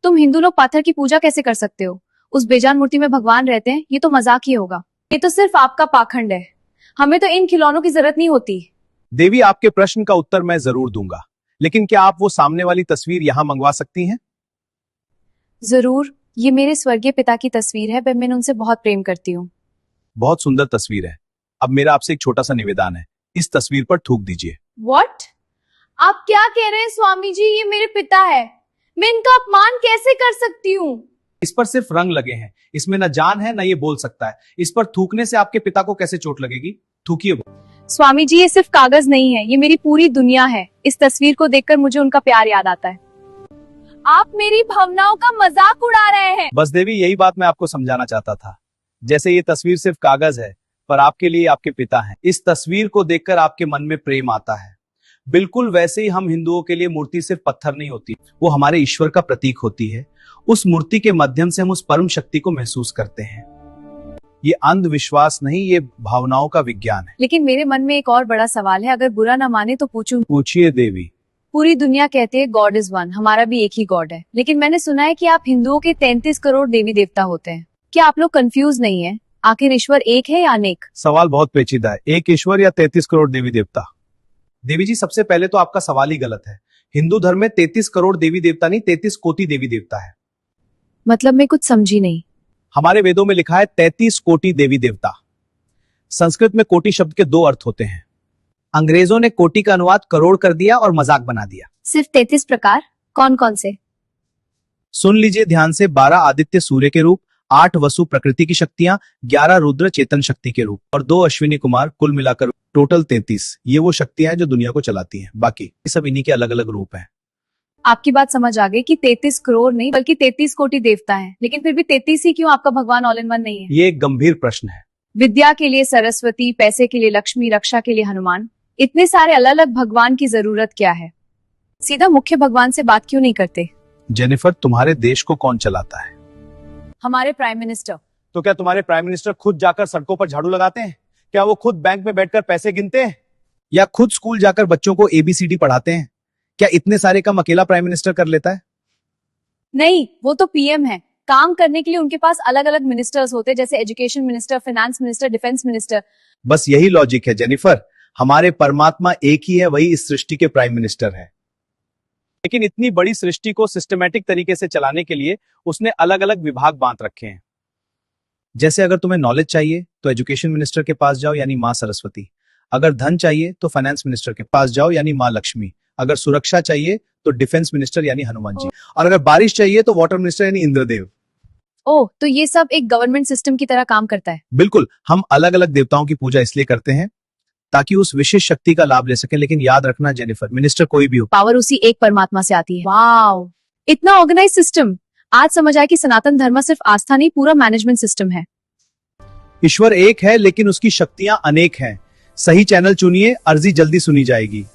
तुम हिंदू लोग पत्थर की पूजा कैसे कर सकते हो? उस बेजान मूर्ति में भगवान रहते हैं, ये तो मजाक ही होगा। ये तो सिर्फ आपका पाखंड है। हमें तो इन खिलौनों की जरूरत नहीं होती। देवी, आपके प्रश्न का उत्तर मैं जरूर दूंगा, लेकिन क्या आप वो सामने वाली तस्वीर यहाँ मंगवा सकती हैं? जरूर, ये मेरे स्वर्गीय पिता की तस्वीर है। मैं उनसे बहुत प्रेम करती हूँ। बहुत सुंदर तस्वीर है। अब मेरा आपसे एक छोटा सा निवेदन है, इस तस्वीर पर थूक दीजिए। What? आप क्या कह रहे हैं स्वामी जी? ये मेरे पिता है, मैं इनका अपमान कैसे कर सकती हूँ? इस पर सिर्फ रंग लगे हैं, इसमें न जान है न ये बोल सकता है। इस पर थूकने से आपके पिता को कैसे चोट लगेगी? थूकिए। स्वामी जी, ये सिर्फ कागज नहीं है, ये मेरी पूरी दुनिया है। इस तस्वीर को देखकर मुझे उनका प्यार याद आता है। आप मेरी भावनाओं का मजाक उड़ा रहे हैं। बस देवी, यही बात मैं आपको समझाना चाहता था। जैसे ये तस्वीर सिर्फ कागज है, पर आपके लिए आपके पिता हैं। इस तस्वीर को देखकर आपके मन में प्रेम आता है। बिल्कुल वैसे ही हम हिंदुओं के लिए मूर्ति सिर्फ पत्थर नहीं होती, वो हमारे ईश्वर का प्रतीक होती है। उस मूर्ति के माध्यम से हम उस परम शक्ति को महसूस करते हैं। ये अंधविश्वास नहीं, ये भावनाओं का विज्ञान है। लेकिन मेरे मन में एक और बड़ा सवाल है, अगर बुरा ना माने तो पूछूं? पूछिए देवी। पूरी दुनिया कहते हैं गॉड इज वन, हमारा भी एक ही गॉड है, लेकिन मैंने सुना है कि आप हिंदुओं के 33 करोड़ देवी देवता होते हैं। क्या आप लोग कंफ्यूज नहीं है? आखिर ईश्वर एक है या अनेक? सवाल बहुत पेचीदा है, एक ईश्वर या 33 करोड़ देवी देवता? देवी जी, सबसे पहले तो आपका सवाल ही गलत है। हिंदू धर्म में 33 करोड़ देवी देवता नहीं, 33 कोटि देवी देवता है। मतलब मैं कुछ समझी नहीं। हमारे वेदों में लिखा है 33 कोटि देवी देवता। संस्कृत में कोटि शब्द के दो अर्थ होते हैं। अंग्रेजों ने कोटि का अनुवाद करोड़ कर दिया और मजाक बना दिया। सिर्फ 33 प्रकार? कौन कौन से? सुन लीजिए ध्यान से। 12 आदित्य सूर्य के रूप, 8 वसु प्रकृति की शक्तियां, 11 रुद्र चेतन शक्ति के रूप और 2 अश्विनी कुमार, कुल मिलाकर टोटल 33। ये वो शक्तियां हैं जो दुनिया को चलाती हैं। बाकी सब इन्हीं के अलग अलग रूप हैं। आपकी बात समझ आ गई कि 33 करोड़ नहीं बल्कि 33 कोटि देवता हैं, लेकिन फिर भी 33 ही क्यों? आपका भगवान ऑल इन वन नहीं है? ये एक गंभीर प्रश्न है। विद्या के लिए सरस्वती, पैसे के लिए लक्ष्मी, रक्षा के लिए हनुमान, इतने सारे अलग अलग भगवान की जरूरत क्या है? सीधा मुख्य भगवान से बात क्यों नहीं करते? जेनिफर, तुम्हारे देश को कौन चलाता है? हमारे प्राइम मिनिस्टर। तो क्या तुम्हारे प्राइम मिनिस्टर खुद जाकर सड़कों पर झाड़ू लगाते हैं? क्या वो खुद बैंक में बैठकर पैसे गिनते हैं? या खुद स्कूल जाकर बच्चों को ABCD पढ़ाते हैं? क्या इतने सारे काम अकेला प्राइम मिनिस्टर कर लेता है? नहीं, वो तो PM है। काम करने के लिए उनके पास अलग अलग मिनिस्टर्स होते हैं, जैसे education minister, finance minister, defence minister. बस यही लॉजिक है जेनिफर। हमारे परमात्मा एक ही है, वही इस सृष्टि के प्राइम मिनिस्टर है। लेकिन इतनी बड़ी सृष्टि को सिस्टमैटिक तरीके से चलाने के लिए उसने अलग अलग विभाग बांट रखे हैं। जैसे अगर तुम्हें नॉलेज चाहिए तो एजुकेशन मिनिस्टर के पास जाओ, यानी माँ सरस्वती। अगर धन चाहिए तो फाइनेंस मिनिस्टर के पास जाओ, यानी माँ लक्ष्मी। अगर सुरक्षा चाहिए तो डिफेंस मिनिस्टर यानी हनुमान जी। और अगर बारिश चाहिए तो वाटर मिनिस्टर यानी इंद्रदेव। ओह, तो ये सब एक गवर्नमेंट सिस्टम की तरह काम करता है। बिल्कुल। हम अलग अलग देवताओं की पूजा इसलिए करते हैं ताकि उस विशेष शक्ति का लाभ ले सकें। लेकिन याद रखना जेनिफर, मिनिस्टर कोई भी हो, पावर उसी एक परमात्मा से आती है। वाओ, इतना ऑर्गेनाइज सिस्टम। आज समझ आया कि सनातन धर्म सिर्फ आस्था नहीं, पूरा मैनेजमेंट सिस्टम है। ईश्वर एक है लेकिन उसकी शक्तियां अनेक हैं। सही चैनल चुनिए, अर्जी जल्दी सुनी जाएगी।